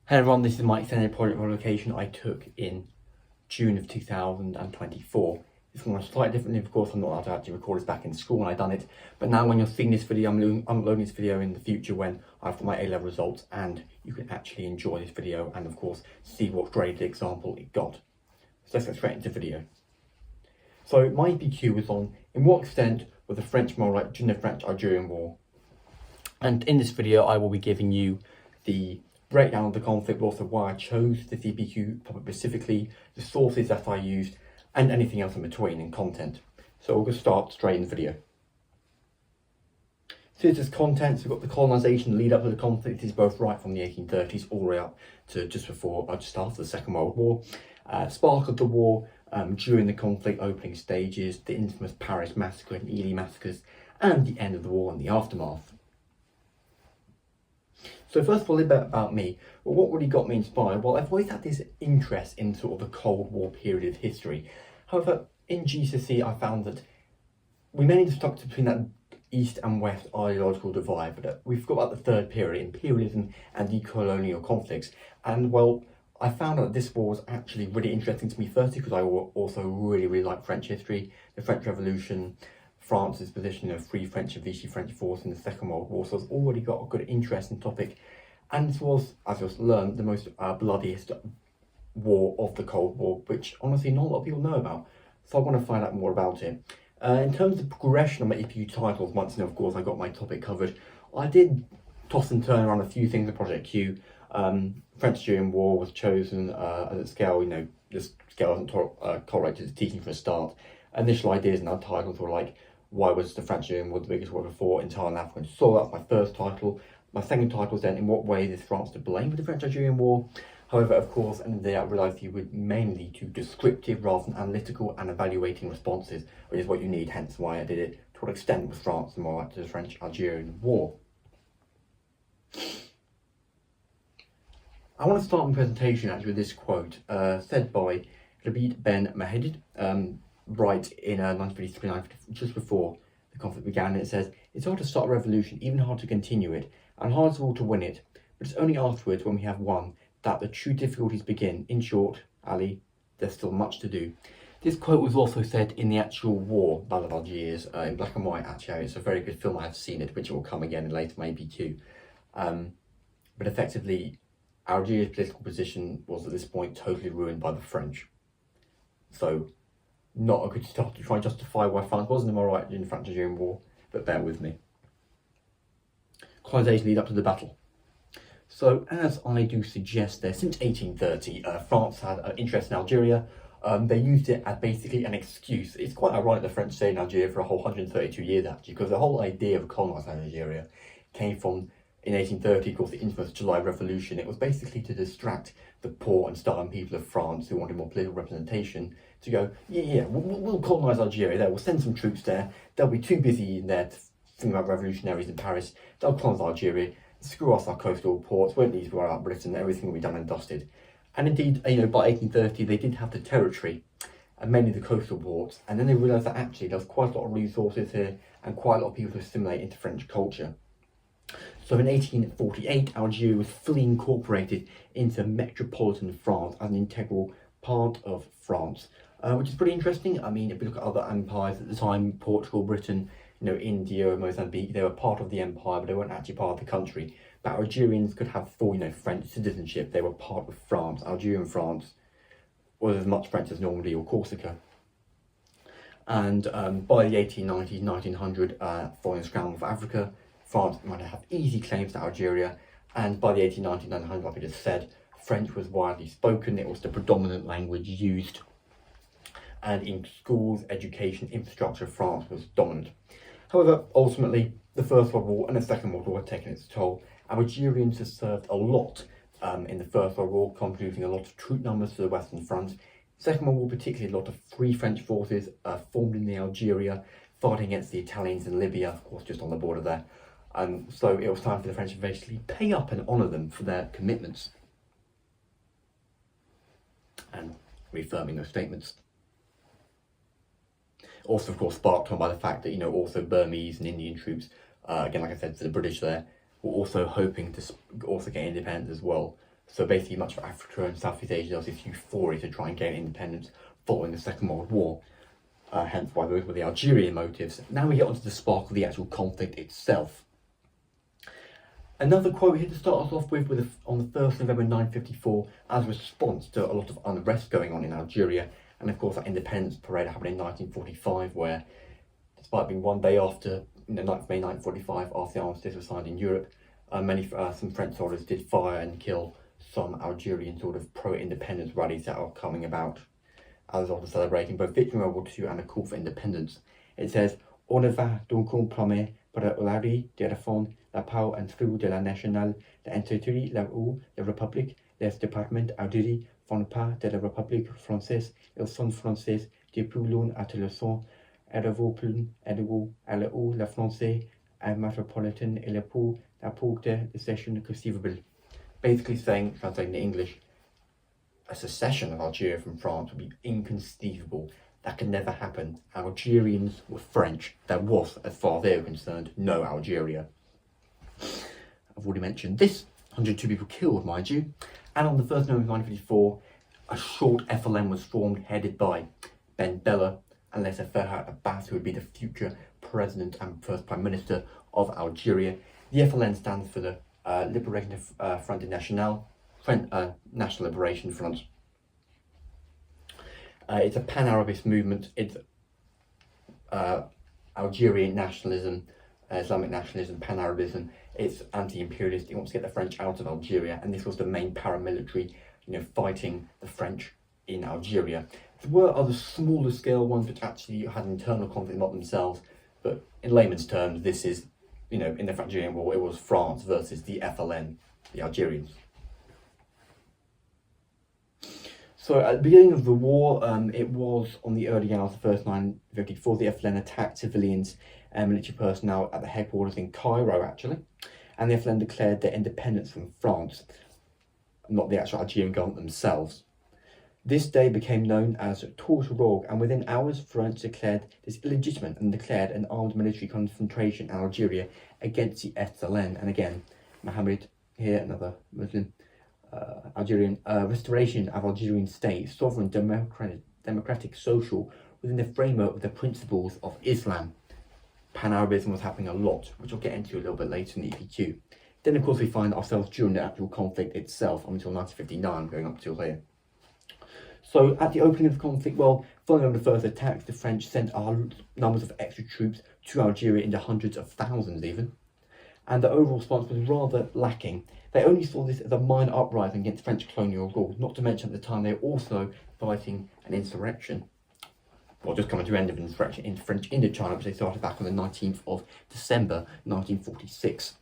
Hello everyone, this is my extended project qualification I took in June of 2024. It's gone slightly differently, of course. I'm not allowed to actually record this back in school when I've done it, but now when you're seeing this video, I'm uploading this video in the future when I've got my A-level results, and you can actually enjoy this video and of course see what grade the example it got. So let's get straight into the video. So my EPQ was on in what extent was the French more like during the French-Algerian War, and in this video I will be giving you the breakdown of the conflict, but also why I chose this EPQ topic specifically, the sources that I used, and anything else in between in content. So we're going to start straight in the video. So this is content. So we've got the colonisation lead up to the conflict. This is both right from the 1830s all the way up to just after the Second World War. Spark of the war, during the conflict, opening stages, the infamous Paris massacre and Ely massacres, and the end of the war and the aftermath. So first of all, a little bit about me. Well, what really got me inspired? Well, I've always had this interest in sort of the Cold War period of history. However, in GCSE, I found that we mainly stuck between that East and West ideological divide, but we forgot about the third period, imperialism and decolonial conflicts. And well, I found out that this war was actually really interesting to me, firstly because I also really like French history, the French Revolution, France's position of Free French and Vichy French force in the Second World War. So I've already got a good interest in the topic, and this was, as I learned, the most bloodiest war of the Cold War, which honestly not a lot of people know about. So I want to find out more about it. In terms of progression of my EPQ titles, once of course I got my topic covered, I did toss and turn around a few things in Project Q. French-Algerian War was chosen as a scale. This scale wasn't correlated to teaching for a start. Initial ideas and our titles were like, why was the French-Algerian War the biggest war before in Thailand, Africa and Stoll? That's my first title. My second title was then, in what way is France to blame for the French-Algerian War? However, of course, at the end of the day, I realised you would mainly do descriptive rather than analytical and evaluating responses, which is what you need, hence why I did it to what extent was France and more like to the French-Algerian War. I want to start my presentation actually with this quote, said by Labid Ben Mahedid, right in 1953, just before the conflict began, and it says, "It's hard to start a revolution, even hard to continue it, and hardest of all to win it, but it's only afterwards, when we have won, that the true difficulties begin. In short, Ali, there's still much to do." This quote was also said in the actual war, Battle of Algiers, in black and white actually. It's a very good film, I have seen it, which will come again in later my EPQ. But effectively, Algiers' political position was at this point totally ruined by the French. So, not a good start to try and justify why France wasn't in my right in the French-Algerian War, but bear with me. Colonisation lead up to the battle. So, as I do suggest there, since 1830, France had an interest in Algeria. They used it as basically an excuse. It's quite ironic the French stayed in Algeria for a whole 132 years actually, because the whole idea of colonising Algeria came from, in 1830, of course, the infamous July Revolution. It was basically to distract the poor and starving people of France who wanted more political representation to go, we'll colonise Algeria there, we'll send some troops there, they'll be too busy in there to think about revolutionaries in Paris, they'll colonise Algeria, screw us our coastal ports, won't need to worry about Britain, everything will be done and dusted. And indeed, by 1830, they did have the territory, and mainly the coastal ports, and then they realised that actually there was quite a lot of resources here, and quite a lot of people to assimilate into French culture. So in 1848, Algeria was fully incorporated into metropolitan France as an integral part of France, which is pretty interesting. I mean, if we look at other empires at the time, Portugal, Britain, India, Mozambique, they were part of the empire, but they weren't actually part of the country. But Algerians could have full, French citizenship. They were part of France. Algerian France was as much French as Normandy or Corsica. And by the 1890s, 1900, following the scramble for Africa, France might have easy claims to Algeria, and by the 1890s, 1900, like I just said, French was widely spoken. It was the predominant language used, and in schools, education, infrastructure, France was dominant. However, ultimately, the First World War and the Second World War had taken its toll. Algerians have served a lot in the First World War, contributing a lot of troop numbers to the Western Front. Second World War, particularly a lot of Free French forces formed in the Algeria, fighting against the Italians in Libya, of course, just on the border there. So it was time for the French to basically pay up and honour them for their commitments, and reaffirming those statements. Also, of course, sparked on by the fact that, also Burmese and Indian troops, again, like I said, for the British there, were also hoping to also get independence as well. So basically much of Africa and Southeast Asia, there was this euphoria to try and gain independence following the Second World War. Hence why those were the Algerian motives. Now we get onto the spark of the actual conflict itself. Another quote here to start us off with on the 1st of November 1954, as a response to a lot of unrest going on in Algeria, and of course that independence parade happened in 1945, where despite being one day after, 9th of May 1945, after the armistice was signed in Europe, some French soldiers did fire and kill some Algerian sort of pro-independence rallies that are coming about as a result of celebrating both victory in World War II and a call for independence. It says, "On ne va donc compromettre para l'Algérie de défendre la paix en dessous de la nationale, l'intérêt là où la République, les départements Algérie font part de la République française, ils sont français depuis long à le son, êtes-vous plus à la où la française and metropolitan et la pour de secession conceivable." Basically saying, translating to English, a secession of Algeria from France would be inconceivable. That could never happen. Algerians were French. There was, as far as they were concerned, no Algeria. I've already mentioned this. 102 people killed, mind you. And on the 1st of November 1954, a short FLN was formed, headed by Ben Bella and Laissez Farhat Abbas, who would be the future president and first prime minister of Algeria. The FLN stands for the Liberation Front National, National Liberation Front. It's a pan-Arabist movement. It's Algerian nationalism, Islamic nationalism, pan-Arabism. It's anti-imperialist. It wants to get the French out of Algeria, and this was the main paramilitary, fighting the French in Algeria. There were other smaller scale ones which actually had internal conflict among themselves, but in layman's terms, this is, in the Algerian War, it was France versus the FLN, the Algerians. So at the beginning of the war, it was on the early hours of the 1st 1954, the FLN attacked civilians and military personnel at the headquarters in Cairo, actually, and the FLN declared their independence from France, not the actual Algerian government themselves. This day became known as Torture, and within hours, France declared this illegitimate and declared an armed military confrontation in Algeria against the FLN. And again, Mohammed here, another Muslim, Algerian, restoration of Algerian state, sovereign, democratic, social, within the framework of the principles of Islam. Pan-Arabism was happening a lot, which we'll get into a little bit later in the EPQ. Then, of course, we find ourselves during the actual conflict itself until 1959, going up till here. So, at the opening of the conflict, following on the first attacks, the French sent numbers of extra troops to Algeria in the hundreds of thousands even. And the overall response was rather lacking. They only saw this as a minor uprising against French colonial rule, not to mention at the time they were also fighting an insurrection. Just coming to the end of an insurrection in French Indochina, which they started back on the 19th of December 1946.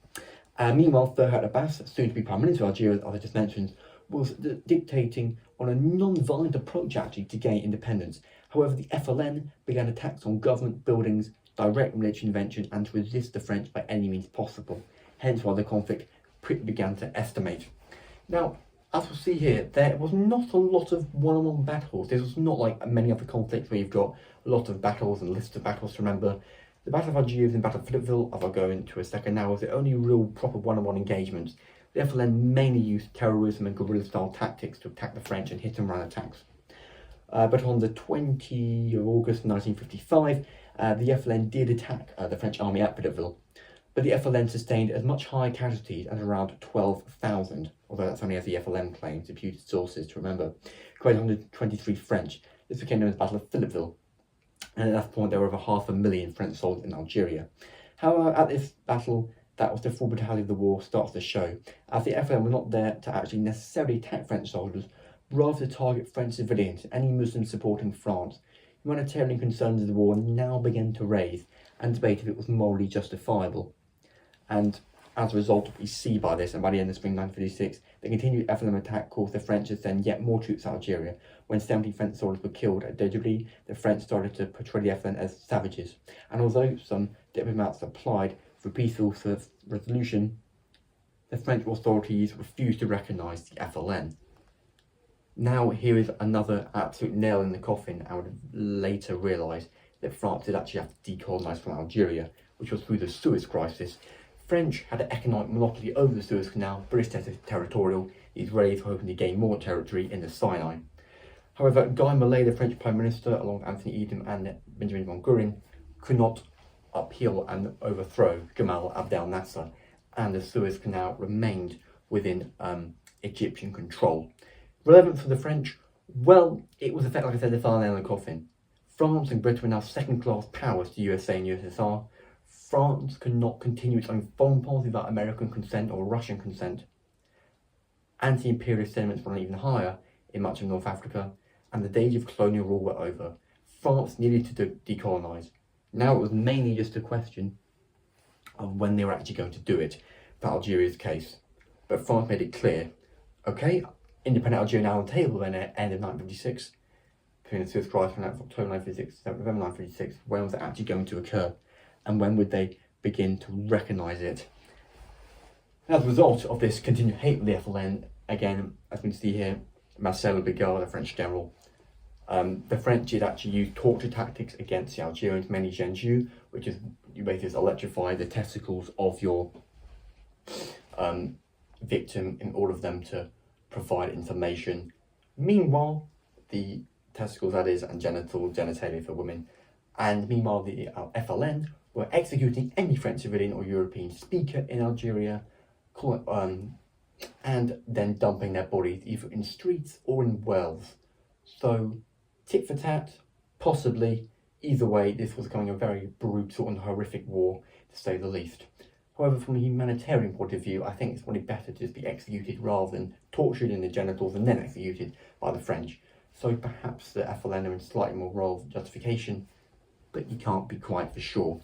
Meanwhile, Farhat Abbas, soon to be Prime Minister of Algeria, as I just mentioned, was dictating on a non-violent approach actually to gain independence. However, the FLN began attacks on government buildings, direct military intervention, and to resist the French by any means possible. Hence why the conflict began to estimate. Now, as we'll see here, there was not a lot of one-on-one battles. This was not like many other conflicts where you've got a lot of battles and lists of battles to remember. The Battle of Algiers and Battle of Philippeville, as I'll go into a second now, was the only real proper one-on-one engagements. The FLN mainly used terrorism and guerrilla-style tactics to attack the French and hit-and-run attacks. But on the 20th of August 1955, the FLN did attack the French army at Philippeville, but the FLN sustained as much high casualties as around 12,000, although that's only as the FLN claims, reputed sources to remember, quite 123 French. This became known as the Battle of Philippeville, and at that point there were over 500,000 French soldiers in Algeria. However, at this battle, that was the full brutality of the war starts to show, as the FLN were not there to actually necessarily attack French soldiers, but rather to target French civilians and any Muslims supporting France. Humanitarian concerns of the war now began to raise and debate if it was morally justifiable. And as a result, we see by this, and by the end of spring 1956, the continued FLN attack caused the French to send yet more troops to Algeria. When 70 French soldiers were killed at Dejabri, the French started to portray the FLN as savages. And although some diplomats applied for peaceful resolution, the French authorities refused to recognise the FLN. Now, here is another absolute nail in the coffin. I would later realise that France did actually have to decolonise from Algeria, which was through the Suez Crisis. French had an economic monopoly over the Suez Canal, British territorial, the Israelis were hoping to gain more territory in the Sinai. However, Guy Mollet, the French Prime Minister, along with Anthony Eden and Benjamin von Guerin, could not upheal and overthrow Gamal Abdel Nasser, and the Suez Canal remained within Egyptian control. Relevant for the French? Well, it was, like I said, the final nail in the coffin. France and Britain were now second-class powers to USA and USSR. France could not continue its own foreign policy without American consent or Russian consent. Anti-imperialist sentiments ran even higher in much of North Africa, and the days of colonial rule were over. France needed to decolonise. Now it was mainly just a question of when they were actually going to do it, for Algeria's case. But France made it clear, okay, independent Algeria now on the table then at the end of 1956, between the Suez Crisis from October 1956 to November 1956, when was it actually going to occur? And when would they begin to recognise it? As a result of this continued hate with the FLN, again, as we can see here, Marcel Bigard, the French general, the French did actually use torture tactics against the Algerians, mainly Genjou, which is, you basically just electrify the testicles of your victim in order for them to provide information. Meanwhile, the testicles, that is, and genitalia for women, and meanwhile the FLN were executing any French civilian or European speaker in Algeria, and then dumping their bodies either in streets or in wells. So, tit for tat, possibly. Either way, this was becoming a very brutal and horrific war, to say the least. However, from a humanitarian point of view, I think it's probably better to just be executed rather than tortured in the genitals and then executed by the French. So perhaps the FLN are in slightly more role of justification, but you can't be quite for sure.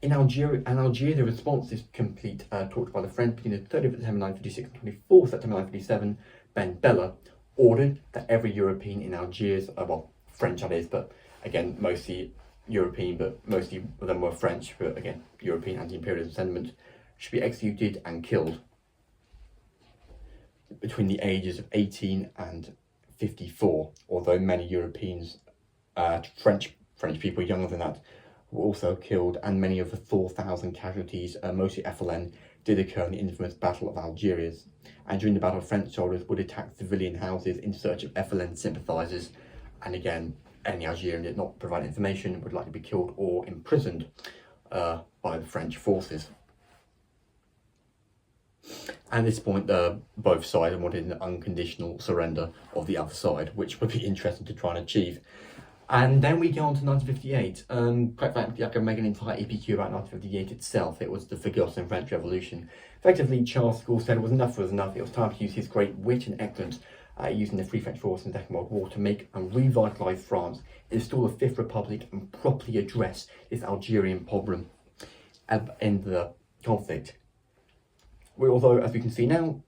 In Algeria, the response to this complete torture by the French between the 30th of September 1956 and 24th September 1957, Ben Bella ordered that every European in Algiers, well, French that is, but again, mostly European, but mostly of them were French, but again, European anti-imperialism sentiment, should be executed and killed between the ages of 18 and 54, although many Europeans, French people younger than that, were also killed, and many of the 4,000 casualties, mostly FLN, did occur in the infamous Battle of Algiers. And during the battle, French soldiers would attack civilian houses in search of FLN sympathisers, and again, any Algerian that did not provide information would likely be killed or imprisoned by the French forces. At this point, both sides wanted an unconditional surrender of the other side, which would be interesting to try and achieve. And then we go on to 1958. Quite frankly, I can make an entire EPQ about 1958 itself. It was the forgotten French Revolution. Effectively, Charles de Gaulle said it was enough was enough. It was time to use his great wit and excellence using the Free French force in the Second World War to make and revitalise France, install a Fifth Republic, and properly address this Algerian problem at the end of the conflict. Although, as we can see now,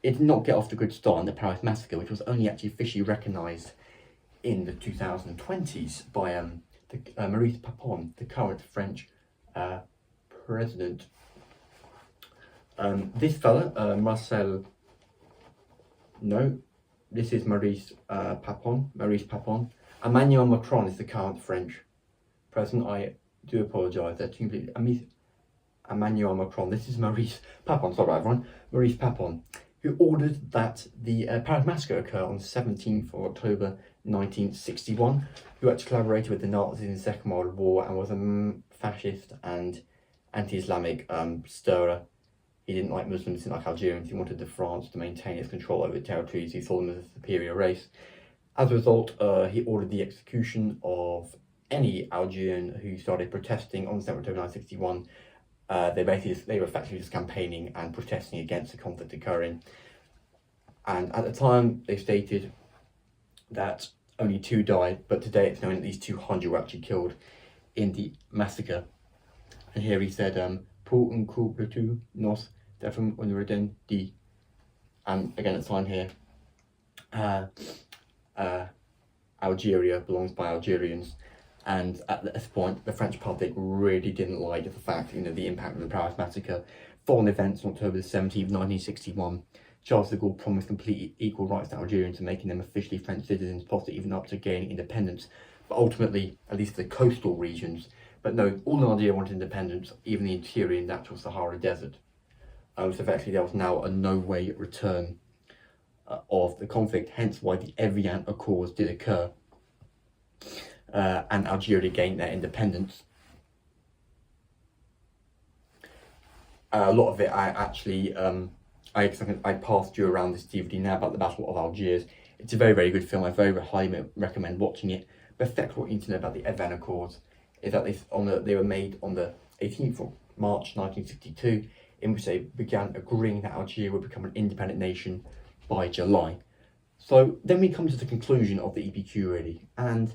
it did not get off to a good start in the Paris massacre, which was only actually officially recognised in the 2020s by Maurice Papon, the current French president. This fella, this is Maurice Papon. Emmanuel Macron is the current French president. I do apologise, that's completely Emmanuel Macron. This is Maurice Papon, sorry everyone, Maurice Papon, who ordered that the Paris massacre occur on the 17th of October 1961, who actually collaborated with the Nazis in the Second World War and was a fascist and anti-Islamic stirrer. He didn't like Muslims, didn't like Algerians. He wanted France to maintain its control over the territories. He saw them as a superior race. As a result, he ordered the execution of any Algerian who started protesting on the 7th of October 1961. They were effectively just campaigning and protesting against the conflict occurring. And at the time, they stated that only 2 died, but today it's known at least 200 were actually killed in the massacre. And here he said, pour un coup de tout, nos devons honorer dit. And again, it's on here, Algeria belongs by Algerians. And at this point, the French public really didn't like the fact, the impact of the Paris massacre. Following events on October the 17th, 1961, Charles de Gaulle promised complete equal rights to Algerians and making them officially French citizens, possibly even up to gaining independence. But ultimately, at least the coastal regions, But no, all of Algeria wanted independence, even the interior and natural Sahara Desert. So effectively there was now a no-way return of the conflict, hence why the Evian Accords did occur, and Algeria gained their independence. A lot of it I passed you around this DVD now about the Battle of Algiers. It's a very, very good film. I very highly recommend watching it. But effectively what you need to know about the Evian Accords is that they were made on the 18th of March 1962, in which they began agreeing that Algeria would become an independent nation by July. So then we come to the conclusion of the EPQ really, and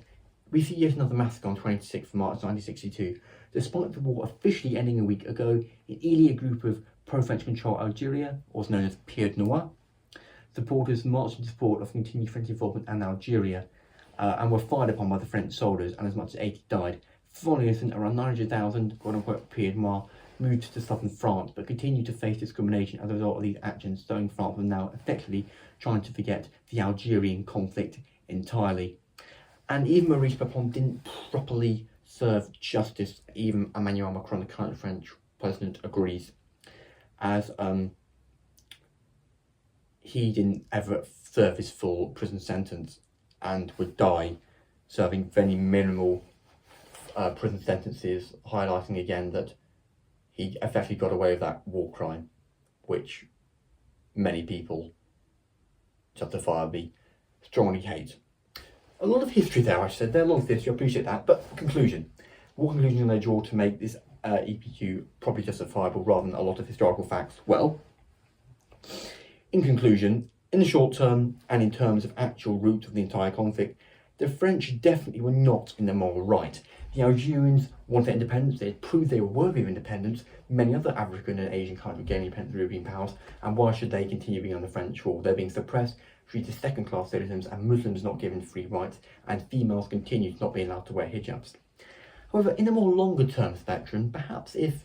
we see yet another massacre on 26th of March 1962. Despite the war officially ending a week ago, in Ely, a group of pro-French controlled Algeria, also known as Pied Noir, supporters marched in support of continued French involvement in Algeria, and were fired upon by the French soldiers, and as much as 80 died. Following this, around 900,000 quote-unquote Pied Noir moved to southern France, but continued to face discrimination as a result of these actions, showing France was now effectively trying to forget the Algerian conflict entirely. And even Maurice Papon didn't properly serve justice. Even Emmanuel Macron, the current French president, agrees, as he didn't ever serve his full prison sentence and would die serving very minimal prison sentences, highlighting again that he effectively got away with that war crime, which many people justifiably strongly hate. A lot of history there, I said. There's a lot of history, I appreciate that. But conclusion. What conclusion can I draw to make this EPQ probably justifiable rather than a lot of historical facts? Well, in conclusion, in the short term and in terms of actual roots of the entire conflict, the French definitely were not in the moral right. The Algerians wanted their independence. They had proved they were worthy of independence. Many other African and Asian countries were gaining independence from European powers, and why should they continue being under French rule? They're being suppressed, treated as second-class citizens, and Muslims not given free rights, and females continued not being allowed to wear hijabs. However, in a more longer-term spectrum, perhaps if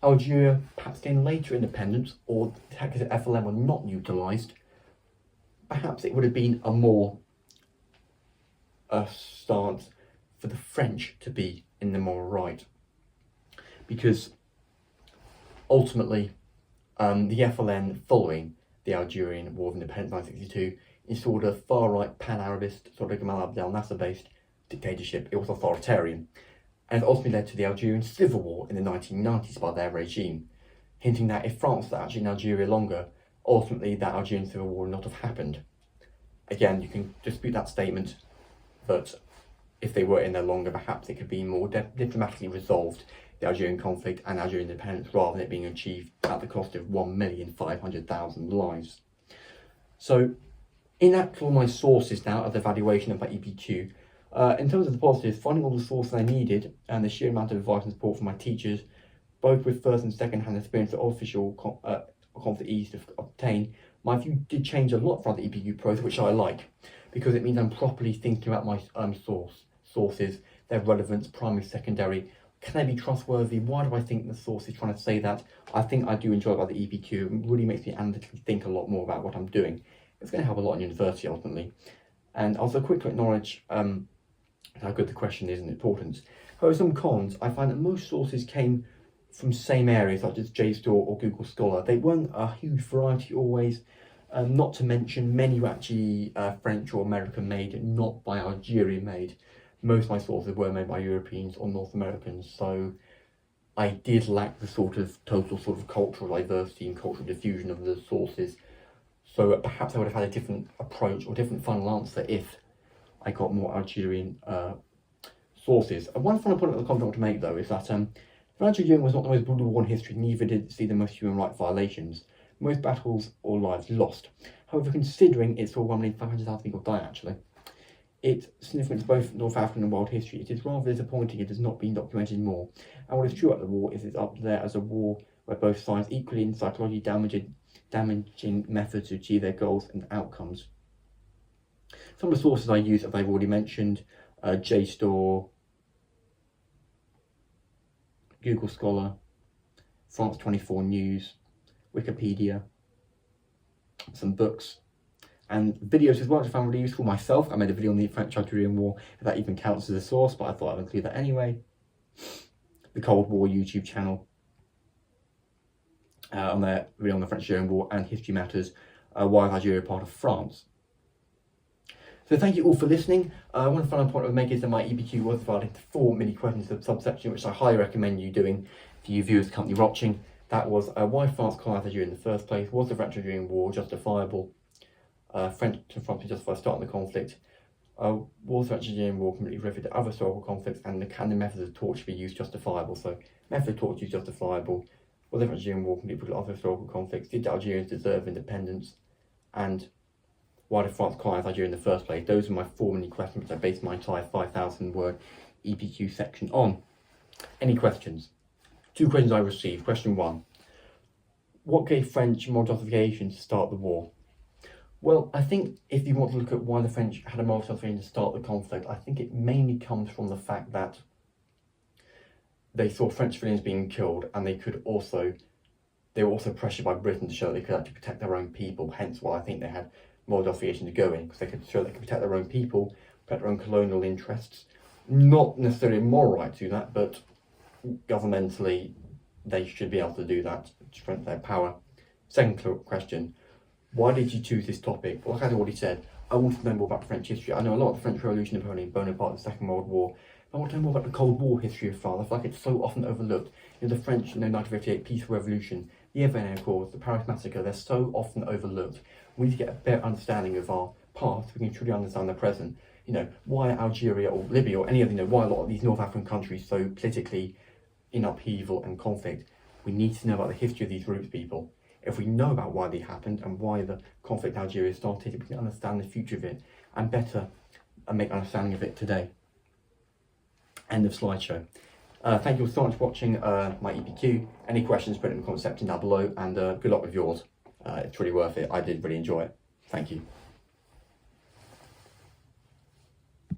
Algeria perhaps gained later independence, or the tactics of FLN were not utilised, perhaps it would have been a stance for the French to be in the moral right, because ultimately the FLN, following the Algerian War of Independence 1962, installed a far-right pan-Arabist sort of Gamal Abdel Nasser-based dictatorship. It was authoritarian, and it ultimately led to the Algerian Civil War in the 1990s by their regime, hinting that if France was actually in Algeria longer, ultimately that Algerian Civil War would not have happened. Again, you can dispute that statement, but if they were in there longer, perhaps it could be more diplomatically resolved, the Algerian conflict and Algerian independence, rather than it being achieved at the cost of 1,500,000 lives. So, in actual my sources now of the evaluation of my EPQ, in terms of the positives, finding all the sources I needed and the sheer amount of advice and support from my teachers, both with first and second hand experience that official conflict easy to obtain, my view did change a lot from the EPQ process, which I like, because it means I'm properly thinking about my sources, their relevance, primary, secondary. Can they be trustworthy? Why do I think the source is trying to say that? I think I do enjoy about the EPQ. It really makes me analytically think a lot more about what I'm doing. It's going to help a lot in university ultimately. And also quick to acknowledge how good the question is and importance. However, some cons, I find that most sources came from same areas such as JSTOR or Google Scholar. They weren't a huge variety always, not to mention many were actually French or American made, not by Algeria made. Most of my sources were made by Europeans or North Americans, so I did lack the total cultural diversity and cultural diffusion of the sources. So perhaps I would have had a different approach or different final answer if I got more Algerian sources. One final point of the content I want to make though is that Algeria was not the most brutal war in history, neither did it see the most human rights violations. Most battles or lives lost. However, considering it saw 1,500,000 people die actually, its significance both North African and world history, it is rather disappointing it has not been documented more. And what is true about the war is it's up there as a war where both sides equally in psychologically damaging methods to achieve their goals and outcomes. Some of the sources I use, as I've already mentioned, JSTOR, Google Scholar, France 24 News, Wikipedia, some books, and videos as well, which I found really useful myself. I made a video on the French-Algerian War, if that even counts as a source, but I thought I'd include that anyway. the Cold War YouTube channel, on the French Algerian War, and History Matters, Why is Algeria part of France? So thank you all for listening. One final point I would make is that my EPQ was divided into 4 mini questions of subsection, which I highly recommend you doing for you viewers currently watching. That was why France colonised Algeria in the first place, was the French Algerian War justifiable, French to France to justify starting the conflict, was the French Algerian War completely related to other historical conflicts, and the methods of torture be used justifiable. So method of torture used justifiable, was the French Algerian War completely related to other historical conflicts, did the Algerians deserve independence, and why did France colonise Algeria in the first place? Those are my 4 mini questions which I based my entire 5,000 word EPQ section on. Any questions? 2 questions I received. Question 1. What gave French moral justification to start the war? Well, I think if you want to look at why the French had a moral justification to start the conflict, I think it mainly comes from the fact that they saw French civilians being killed, and they were also pressured by Britain to show that they could actually protect their own people, hence why I think they had moral justification to go in, because they could show they could protect their own people, protect their own colonial interests. Not necessarily a moral right to do that, but governmentally they should be able to do that to strengthen their power. Second question, why did you choose this topic? Well, like I already said, I wanted to know more about French history. I know a lot of the French Revolution, Napoleon Bonaparte, the Second World War. I want to know more about the Cold War history of France. I feel like it's so often overlooked. The French, 1958 peaceful revolution, the Évènement Accords, the Paris massacre, they're so often overlooked. We need to get a better understanding of our past. We can truly understand the present. Why Algeria or Libya or any of, why a lot of these North African countries so politically in upheaval and conflict. We need to know about the history of these groups, people. If we know about why they happened and why the conflict in Algeria started, we can understand the future of it and better make understanding of it today. End of slideshow. Thank you all so much for watching my EPQ. Any questions, put it in the comment section down below, and good luck with yours. It's really worth it. I did really enjoy it. Thank you.